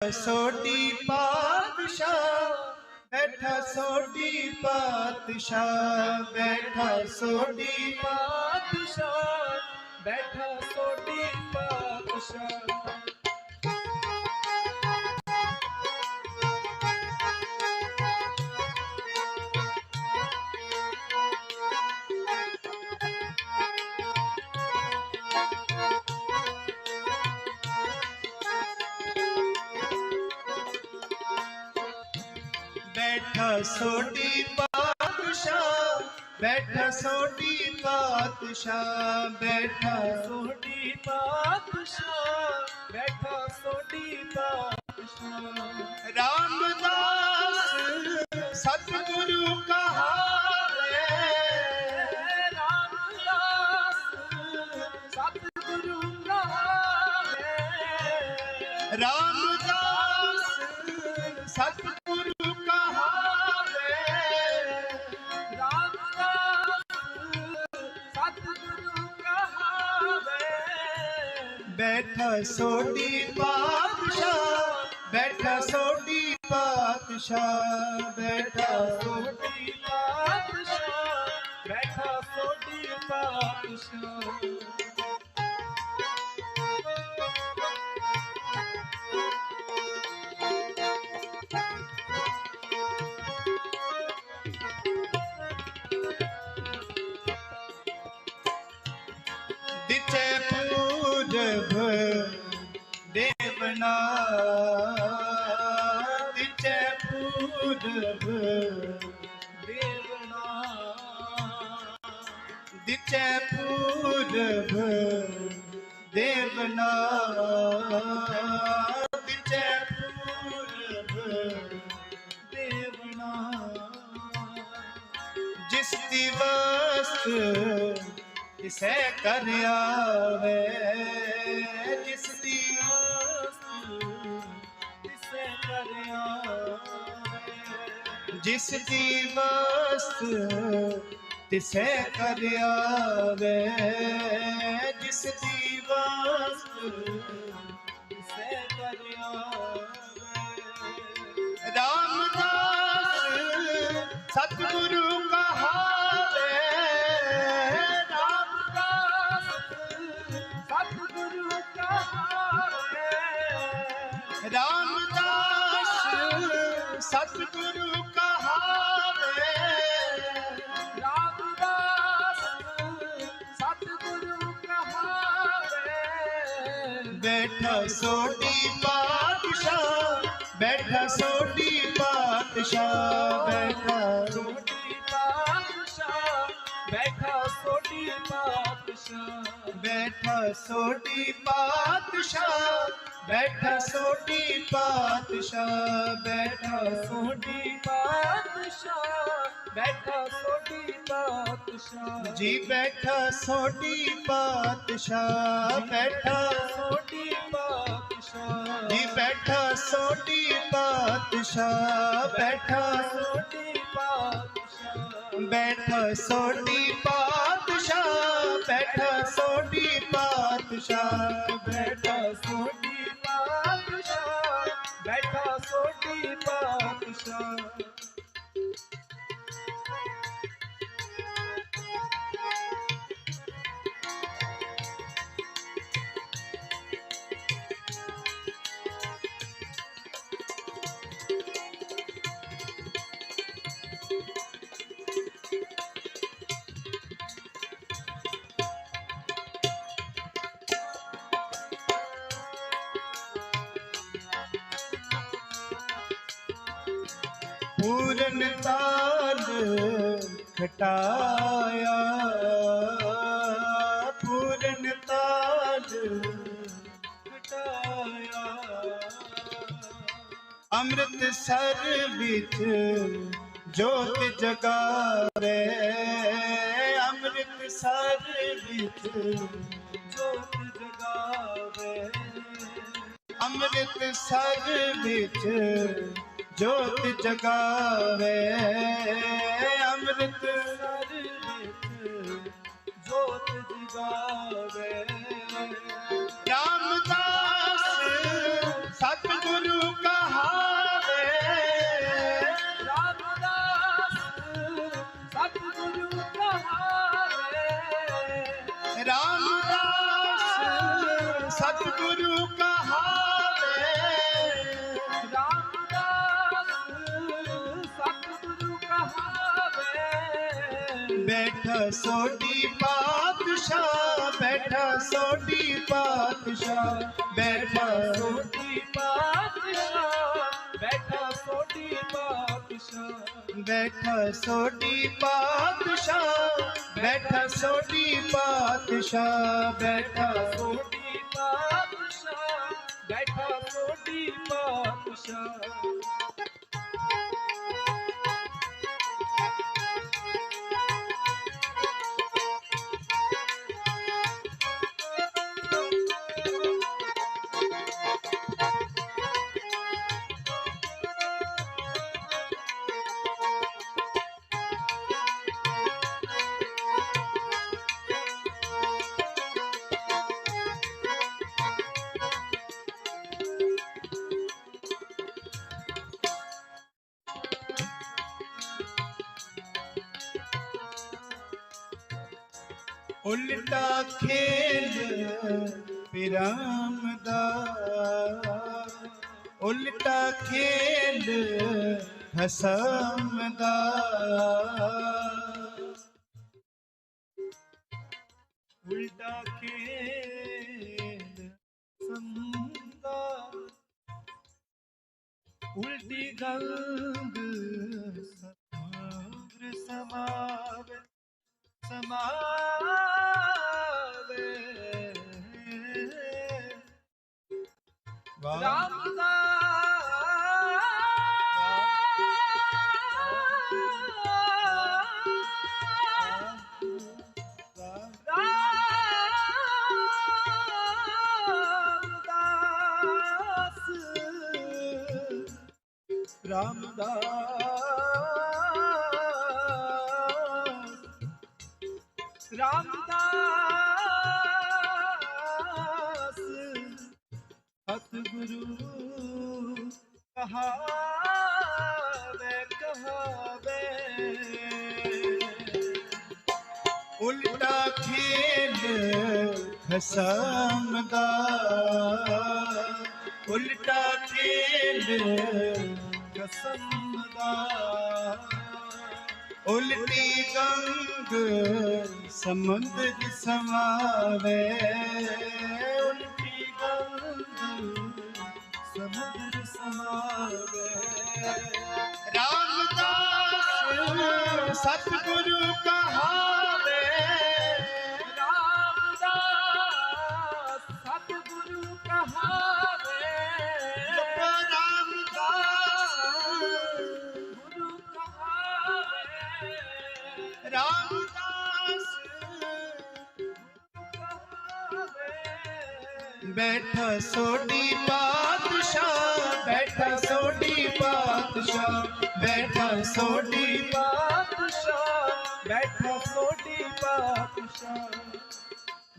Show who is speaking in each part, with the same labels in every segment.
Speaker 1: सोडी पातशाह, बैठा सोडी पातशाह, बैठा सोडी
Speaker 2: पातशाह, बैठा सोडी पातशाह।
Speaker 1: बैठा सोडी पातशाह, बैठा सोडी पातशाह, बैठा
Speaker 2: सोडी पातशाह, बैठा सोडी पातशाह।
Speaker 1: रामदास सतगुरु कहा
Speaker 2: रामदास सतगुरु कहा
Speaker 1: रामदास सतगुरु कहा बैठा सोडी पातशाह, बैठा सोडी पातशाह, बैठा
Speaker 2: सोडी पातशाह, बैठा सोडी पातशाह।
Speaker 1: दिचे पूरब देवना, दिचे पूरब
Speaker 2: देवना,
Speaker 1: दिचे पूरब देवना, दिचे पूरब
Speaker 2: देवना।
Speaker 1: जिस दिवस किसे कर आवे, जिस दिवस
Speaker 2: किसे कर आवे,
Speaker 1: जिस दिवस तिसे कर आवे, जिस दिवस
Speaker 2: किसे कर आवे।
Speaker 1: रामदास सतगुरु कहा रामदास सतगुरु कहावे,
Speaker 2: रामदास सतगुरु कहावे।
Speaker 1: बैठा सोडी पातशाह, बैठा सोडी पातशाह, बैठा
Speaker 2: सोडी पातशाह, बैठा सोडी पातशाह।
Speaker 1: बैठा सोडी पातशाह, बैठा सोडी पातशाह, बैठा
Speaker 2: सोडी पातशाह, बैठा सोडी पातशाह।
Speaker 1: जी बैठा सोडी पातशाह, बैठा
Speaker 2: सोडी पातशाह,
Speaker 1: जी बैठा सोडी पातशाह, बैठा
Speaker 2: सोडी पातशाह।
Speaker 1: बैठा सोडी पातशाह, बैठा सोडी पातशाह,
Speaker 2: बैठा सोडी पातशाह, बैठा सोडी पातशाह।
Speaker 1: पूरन ताल खटाया, पूरन ताल
Speaker 2: खटाया।
Speaker 1: अमृतसर विच जोत जगावे, अमृतसर विच
Speaker 2: जोत जगावे,
Speaker 1: अमृतसर विच जोत जगावे, अमृतसर
Speaker 2: विच जोत जगावे।
Speaker 1: रामदास सतगुरु बैठा सोडी पातशाह, बैठा सोडी पातशाह, बैठा
Speaker 2: सोडी पातशाह, बैठा सोडी पातशाह,
Speaker 1: बैठा सोडी पातशाह, बैठा सोडी पातशाह, बैठा
Speaker 2: सोडी पातशाह, बैठा सोडी पातशाह।
Speaker 1: उल्टा खेल विराम दा, उल्टा खेल हसम दा,
Speaker 2: उल्टा खेल संदा, उल्टी गंग समुद्र समावे, समावे रामदास सतगुरु कहावे कहावे,
Speaker 1: उल्टा खेल हसम दा, उल्टा खेल
Speaker 2: कसम दा,
Speaker 1: उल्टी गंग समुद्र समावे,
Speaker 2: उल्टी गंग समुद्र समावे।
Speaker 1: रामदास सतगुरु कहावे,
Speaker 2: रामदास सतगुरु कहावे,
Speaker 1: रामदास
Speaker 2: गुरु कहावे,
Speaker 1: रामदास बैठा सोडी पातशाह, बैठा सोडी पातशाह, बैठा सोडी
Speaker 2: पातशाह, बैठा सोडी पातशाह।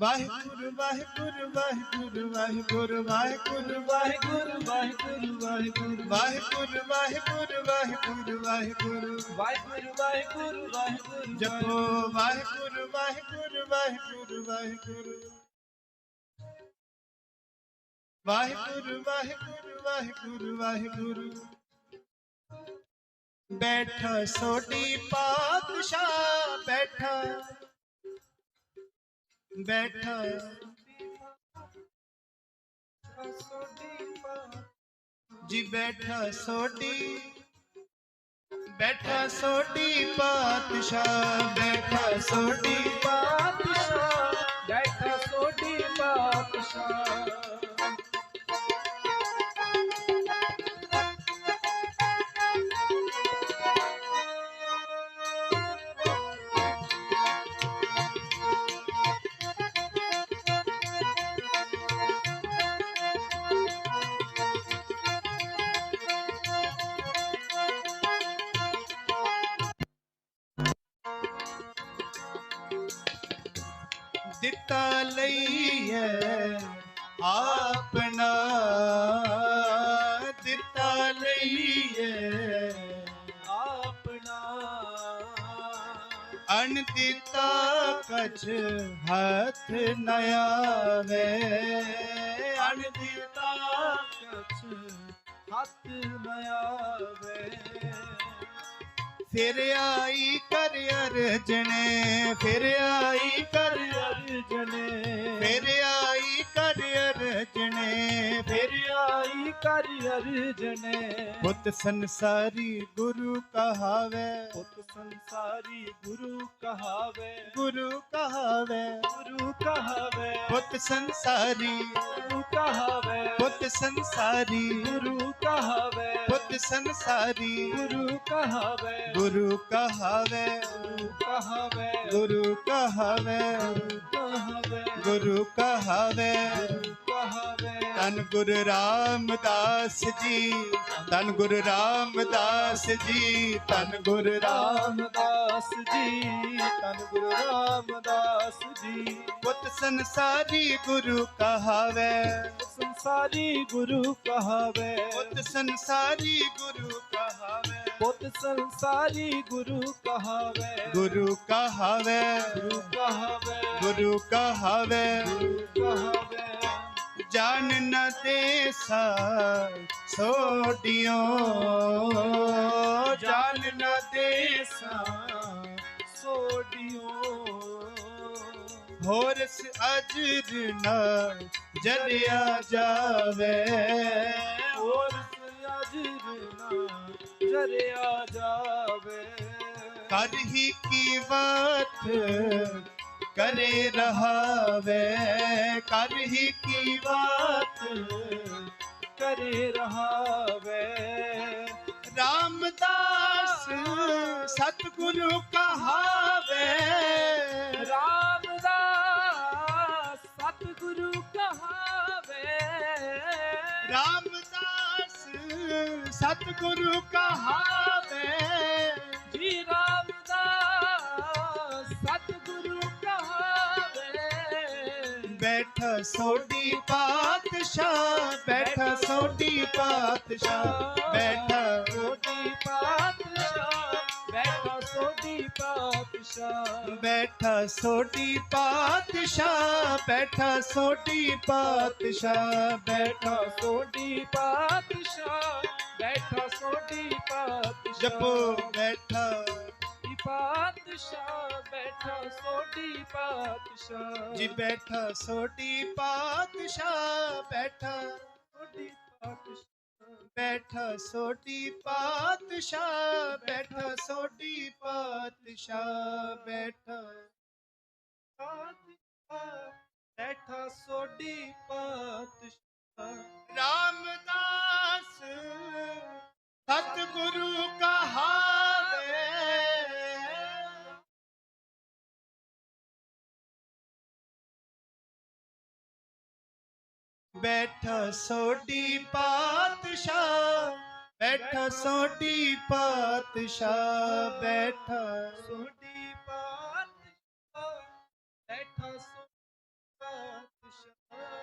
Speaker 1: वाहिगुरु वाहिगुरु वाहिगुरु वाहिगुरु वाहिगुरु वाहिगुरु वाहिगुरु वाहिगुरु वाहिगुरु वाहिगुरु वाहिगुरु वाहिगुरु
Speaker 2: वाहिगुरु वाहिगुरु वाहिगुरु
Speaker 1: जपो वाहिगुरु वाहिगुरु वाहिगुरु वाहिगुरु वाहिगुरु वाहिगुरु वाहिगुरु वाहिगुरु। बैठा सोडी पातशाह, बैठा बैठा जी, बैठा सोडी, बैठा सोडी पातशाह, बैठा सोडी
Speaker 2: पातशाह, बैठा सोडी पातशाह।
Speaker 1: दिता लईए आपना, दिता लईए
Speaker 2: आपना,
Speaker 1: अनदिता कछ हाथ न आवे,
Speaker 2: अनदिता कछ हाथ न आवे।
Speaker 1: फिर आई कर अर्जने, फिर आई कर
Speaker 2: अर्जने,
Speaker 1: फिर आई कर अर्जने, फिर
Speaker 2: फिर आई कर अर्जने।
Speaker 1: पुत संसारी गुरु कहावे,
Speaker 2: पुत संसारी गुरु कहावे,
Speaker 1: गुरु कहावे,
Speaker 2: गुरु कहावे,
Speaker 1: पुत संसारी,
Speaker 2: गुरु कहावे,
Speaker 1: पुत संसारी,
Speaker 2: गुरु कहावे,
Speaker 1: पुत संसारी,
Speaker 2: गुरु कहावे,
Speaker 1: गुरु कहावे,
Speaker 2: गुरु कहावे,
Speaker 1: गुरु कहावे,
Speaker 2: कहावे,
Speaker 1: गुरु कहावे।
Speaker 2: कहावे।
Speaker 1: धन गुरु रामदास जी, धन गुरु रामदास जी, धन गुरु राम।
Speaker 2: रामदास जी, धन गुरु रामदास जी।
Speaker 1: पुत संसारी गुरु कहावे,
Speaker 2: संसारी गुरु कहावे,
Speaker 1: पुत संसारी गुरु कहावे,
Speaker 2: पुत संसारी गुरु कहावे,
Speaker 1: गुरु कहावे,
Speaker 2: गुरु कहावे,
Speaker 1: गुरु कहावे।
Speaker 2: गुरु कहावे।
Speaker 1: जान न देसा सोडियो, जान न देसा
Speaker 2: सोडियो,
Speaker 1: होरस अजर न जलिया जावे,
Speaker 2: और अजर न जरिया जावे।
Speaker 1: कर ही की बात करे रहावे, कर ही की बात
Speaker 2: करे रहावे।
Speaker 1: रामदास सतगुरु कहावे,
Speaker 2: रामदास सतगुरु कहावे,
Speaker 1: रामदास सतगुरु कहावे।
Speaker 2: जी रामदास सतगुरु कहावे।
Speaker 1: बैठा सोडी पातशाह, बैठा सोडी पातशाह, बैठा
Speaker 2: सोडी पातशाह, बैठा सोडी पातशाह,
Speaker 1: बैठा सोडी पातशाह, बैठा सोडी पातशाह, बैठा
Speaker 2: बैठा सोडी पातशाह, बैठा सोडी पातशाह।
Speaker 1: जपो बैठा
Speaker 2: पातशाह, बैठा सोडी पातशाह
Speaker 1: जी, बैठा सोडी पातशाह, बैठा
Speaker 2: सोडी पातशाह,
Speaker 1: बैठा सोडी पातशाह, बैठा सोडी पातशाह, बैठा
Speaker 2: बैठा सोडी पातशाह।
Speaker 1: रामदास सतगुरु कहावे, बैठा सोडी पातशाह, बैठा सोडी पातशाह, बैठा
Speaker 2: सोडी पातशाह, बैठा सोडी पातशाह।